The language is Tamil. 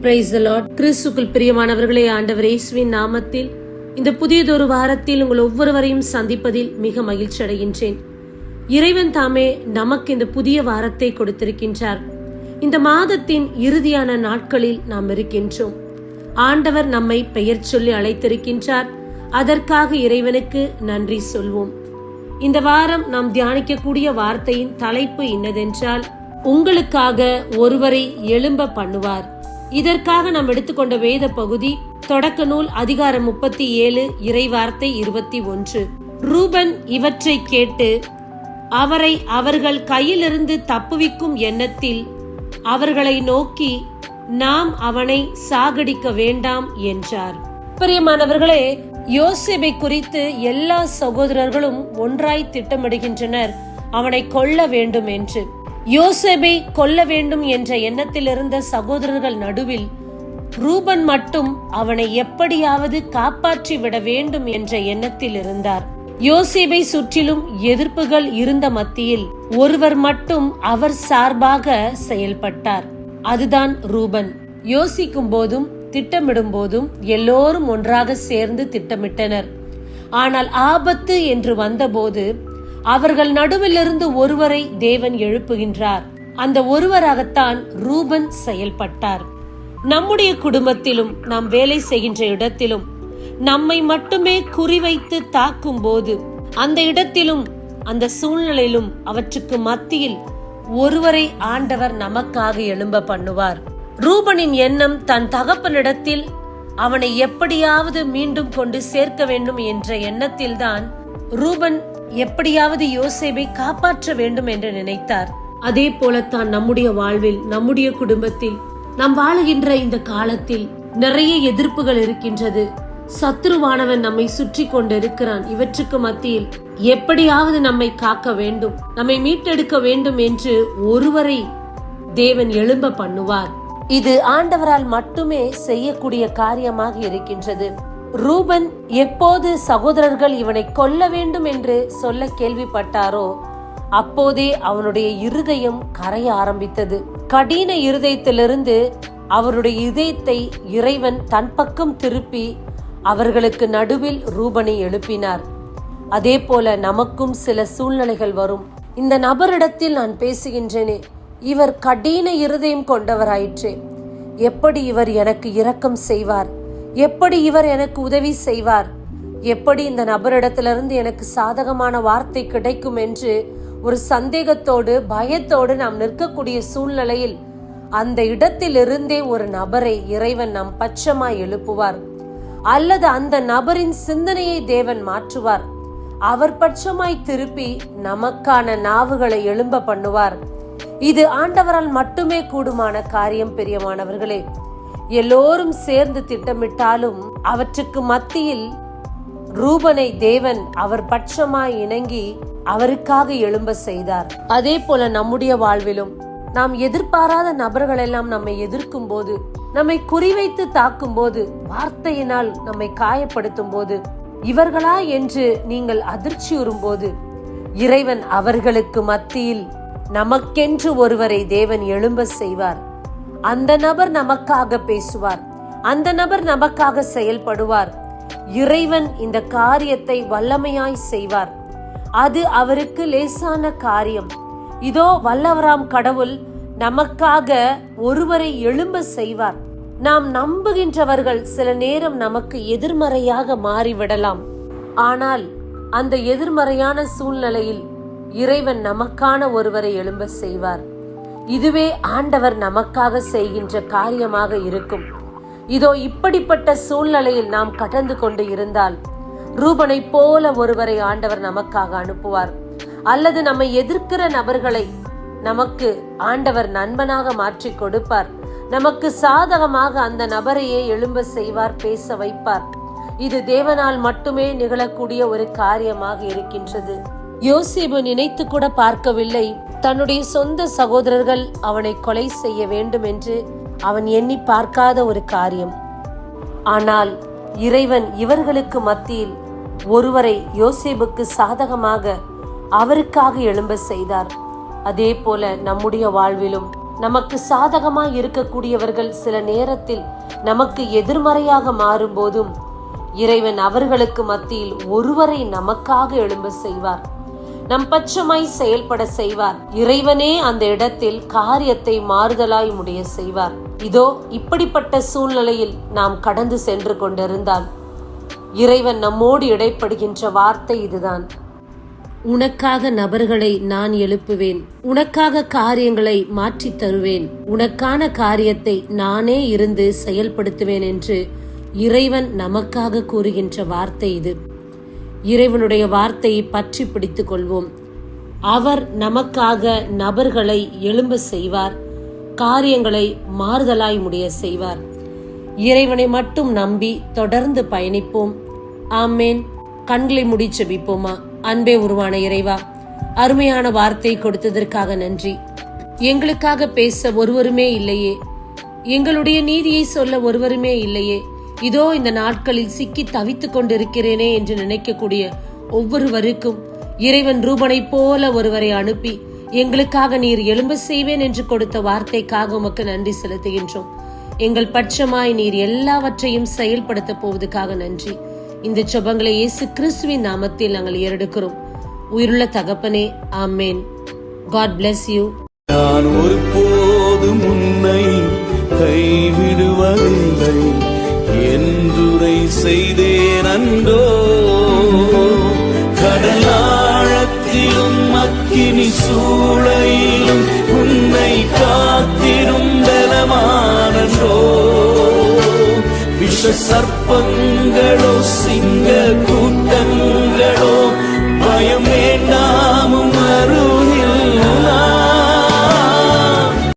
Praise the Lord. கிறிஸ்துவுக்குள் பிரியமானவர்களே, ஆண்டவர் இயேசுவின் நாமத்தில் இந்த புதியதொரு வாரத்தில் உங்கள் ஒவ்வொருவரையும் சந்திப்பதில் மிக மகிழ்ச்சி அடைகின்றேன். இறைவன் தாமே நமக்கு இந்த புதிய வாரத்தை கொடுத்திருக்கின்றார். இந்த மாதத்தின் இறுதியான நாட்களில் நாம் இருக்கின்றோம். ஆண்டவர் நம்மை பெயர் சொல்லி அழைத்திருக்கின்றார். அதற்காக இறைவனுக்கு நன்றி சொல்வோம். இந்த வாரம் நாம் தியானிக்கக்கூடிய வார்த்தையின் தலைப்பு என்னதென்றால், உங்களுக்காக ஒருவரை எழும்ப பண்ணுவார். இதற்காக நாம் எடுத்துக்கொண்ட வேத பகுதி தொடக்க நூல் அதிகாரம் 37 இறைவார்த்தை 21. ரூபன் இவற்றை கேட்டு அவரை அவர்கள் கையிலிருந்து தப்புவிக்கும் எண்ணத்தில் அவர்களை நோக்கி, நாம் அவனை சாகடிக்க வேண்டாம் என்றார். பிரியமானவர்களே, யோசேப்பை குறித்து எல்லா சகோதரர்களும் ஒன்றாய் திட்டமிடுகின்றனர் அவனை கொல்ல வேண்டும் என்று. யோசேப்பை கொல்ல வேண்டும் என்ற எண்ணத்தில் இருந்த சகோதரர்கள் நடுவில் ரூபன் மட்டும் அவனை எப்படியாவது காப்பாற்றி விட வேண்டும் என்ற எண்ணத்தில் இருந்தார். யோசேப்பை சுற்றிலும் எதிர்ப்புகள் இருந்த மத்தியில் ஒருவர் மட்டும் அவர் சார்பாக செயல்பட்டார். அதுதான் ரூபன். யோசிக்கும் போதும் திட்டமிடும் போதும் எல்லோரும் ஒன்றாக சேர்ந்து திட்டமிட்டனர். ஆனால் ஆபத்து என்று வந்தபோது அவர்கள் நடுவிலிருந்து ஒருவரை தேவன் எழுப்புகின்றார். அந்த ஒருவராகத்தான் ரூபன் செயல்பட்டார். நம்முடைய குடும்பத்திலும் நாம் வேலை செய்கின்ற இடத்திலும் நம்மை மட்டுமே குறிவைத்து தாக்கும் போது, அந்த இடத்திலும் அந்த சூழ்நிலையிலும் அவற்றுக்கு மத்தியில் ஒருவரை ஆண்டவர் நமக்காக எழும்ப பண்ணுவார். ரூபனின் எண்ணம் தன் தகப்பனிடத்தில் அவனை எப்படியாவது மீண்டும் கொண்டு சேர்க்க வேண்டும் என்ற எண்ணத்தில்தான் ரூபன் எப்படியாவது யோசேப்பை காப்பாற்ற வேண்டும் என்று நினைத்தார். அதே போலத்தான் நம்முடைய வாழ்வில், நம்முடைய குடும்பத்தில், நாம் வாழுகின்ற இந்த காலத்தில் நிறைய எதிர்ப்புகள் இருக்கின்றது. சத்துருவானவன் நம்மை சுற்றி கொண்டு இருக்கிறான். இவற்றுக்கு மத்தியில் எப்படியாவது நம்மை காக்க வேண்டும், நம்மை மீட்டெடுக்க வேண்டும் என்று ஒருவரை தேவன் எழும்ப பண்ணுவார். இது ஆண்டவரால் மட்டுமே செய்யக்கூடிய காரியமாக இருக்கின்றது. ரூபன் எப்போது சகோதரர்கள் இவனை கொல்ல வேண்டும் என்று சொல்ல கேள்விப்பட்டாரோ அப்போதே அவனுடைய இருதயம் கரைய ஆரம்பித்தது. கடின இருதயத்திலிருந்து அவருடைய இதயத்தை இறைவன் தன் பக்கம் திருப்பி அவர்களுக்கு நடுவில் ரூபனை எழுப்பினார். அதே போல நமக்கும் சில சூழ்நிலைகள் வரும். இந்த நபரிடத்தில் நான் பேசுகின்றேனே, இவர் கடின இருதயம் கொண்டவராயிற்றே, எப்படி இவர் எனக்கு இரக்கம் செய்வார், எப்படி இவர் எனக்கு உதவி செய்வார், எப்படி இந்த நபரிடத்திலிருந்து எனக்கு சாதகமான வார்த்தை கிடைக்கும் என்று ஒரு சந்தேகத்தோடு பயத்தோடு நாம் நிற்கக்கூடிய சூழ்நிலையில் அந்த இடத்திலிருந்தே ஒரு நபரை இறைவன் நம் பட்சமாய் எழுப்புவார். அல்லது அந்த நபரின் சிந்தனையை தேவன் மாற்றுவார். அவர் பட்சமாய் திருப்பி நமக்கான நாவுகளை எழும்ப பண்ணுவார். இது ஆண்டவரால் மட்டுமே கூடுமான காரியம். பிரியமானவர்களே, எல்லோரும் சேர்ந்து திட்டமிட்டாலும் அவற்றுக்கு மத்தியில் ரூபனை தேவன் அவர் பட்சமாய் இணங்கி அவருக்காக எழும்ப செய்தார். அதே போல நம்முடைய வாழ்விலும் நாம் எதிர்பாராத நபர்கள் எல்லாம் நம்மை எதிர்க்கும் போது, நம்மை குறிவைத்து தாக்கும் போது, வார்த்தையினால் நம்மை காயப்படுத்தும் போது, இவர்களா என்று நீங்கள் அதிர்ச்சியுறும் போது, இறைவன் அவர்களுக்கு மத்தியில் நமக்கென்று ஒருவரை தேவன் எழும்ப செய்வார். அந்த நபர் நமக்காக பேசுவார். அந்த நபர் நமக்காக செயல்படுவார். இறைவன் இந்த காரியத்தை வல்லமையாய் செய்வார். அது அவருக்கு லேசான காரியம். இதோ வல்லவராம் கடவுள் நமக்காக ஒருவரை எழும்ப செய்வார். நாம் நம்புகின்றவர்கள் சில நேரம் நமக்கு எதிர்மறையாக மாறிவிடலாம். ஆனால் அந்த எதிர்மறையான சூழ்நிலையில் இறைவன் நமக்கான ஒருவரை எழும்ப செய்வார். இதுவே ஆண்டவர் நமக்காக செய்கின்ற காரியமாக இருக்கும். இதோ இப்படிப்பட்ட சூழ்நிலையில் நாம் கடந்து கொண்டு இருந்தால் ரூபனை போல ஒருவரை ஆண்டவர் நமக்காக அனுப்புவார். அல்லது நம்மை எதிர்க்கிற நபர்களை நமக்கு ஆண்டவர் நண்பனாக மாற்றி கொடுப்பார். நமக்கு சாதகமாக அந்த நபரையே எழும்ப செய்வார், பேச வைப்பார். இது தேவனால் மட்டுமே நிகழக்கூடிய ஒரு காரியமாக இருக்கின்றது. யோசேப்பு நினைத்து கூட பார்க்கவில்லை தன்னுடைய சொந்த சகோதரர்கள் அவனை கொலை செய்ய வேண்டும் என்று அவன் எண்ணி பார்க்காத ஒரு காரியம். ஆனால் இறைவன் இவர்களுக்கு மத்தியில் ஒருவரை யோசேப்புக்கு சாதகமாக அவருக்காக எழும்ப செய்தார். அதே போல நம்முடைய வாழ்விலும் நமக்கு சாதகமாய் இருக்கக்கூடியவர்கள் சில நேரத்தில் நமக்கு எதிர்மறையாக மாறும் போதும் இறைவன் அவர்களுக்கு மத்தியில் ஒருவரை நமக்காக எழும்ப செய்வார், நம் பட்சமாய் செயல்பட செய்வார். இறைவனே அந்த இடத்தில் காரியத்தை மாறுதலாய் முடிய செய்வார். இதோ இப்படிப்பட்ட சூழ்நிலையில் நாம் கடந்து சென்று கொண்டிருந்தால் இறைவன் நம்மோடு இடைப்படுகின்ற வார்த்தை இதுதான்: உனக்காக நபர்களை நான் எழுப்புவேன், உனக்காக காரியங்களை மாற்றித் தருவேன், உனக்கான காரியத்தை நானே இருந்து செயல்படுத்துவேன் என்று இறைவன் நமக்காக கூறுகின்ற வார்த்தை இது. இறைவனுடைய வார்த்தையை பற்றி பிடித்துக் கொள்வோம். அவர் நமக்காக நபர்களை எழும்ப செய்வார், காரியங்களை மாறுதலாய் முடிய செய்வார். இறைவனை மட்டும் நம்பி தொடர்ந்து பயணிப்போம். ஆமேன். கண்களை மூடி ஜெபிப்போமா? அன்பே உருவான இறைவா, அருமையான வார்த்தை கொடுத்ததற்காக நன்றி. எங்களுக்காக பேச ஒருவருமே இல்லையே, எங்களுடைய நீதியை சொல்ல ஒருவருமே இல்லையே, இதோ இந்த நாட்களில் சிக்கி தவித்துக் கொண்டிருக்கிறேனே என்று நினைக்கக்கூடிய ஒவ்வொருவருக்கும் இறைவன் ரூபனை போல ஒருவரை அனுப்பி எங்களுக்காக நீர் எழும்ப செய்வேன் என்று கொடுத்த வார்த்தைக்காக உமக்கு நன்றி செலுத்துகின்றோம். எங்கள் பட்சமாய் நீர் எல்லாவற்றையும் செயல்படுத்த போவதுக்காக நன்றி. இந்த ஜெபங்களை இயேசு கிறிஸ்துவின் நாமத்தில் நாங்கள் ஏறெடுக்கிறோம். உயிருள்ள தகப்பனே, ஆமேன். God bless you. நான் ஒருபோதும் உன்னை கைவிடுவதில்லை என்றுரை செய்தேன் அன்றோ. கடலாழத்திலும் அக்கினி சூளையிலும் உன்னை காத்திடும் பலமானன்றோ. விஷ சர்ப்பங்களோ சிங்க கூட்டங்கள்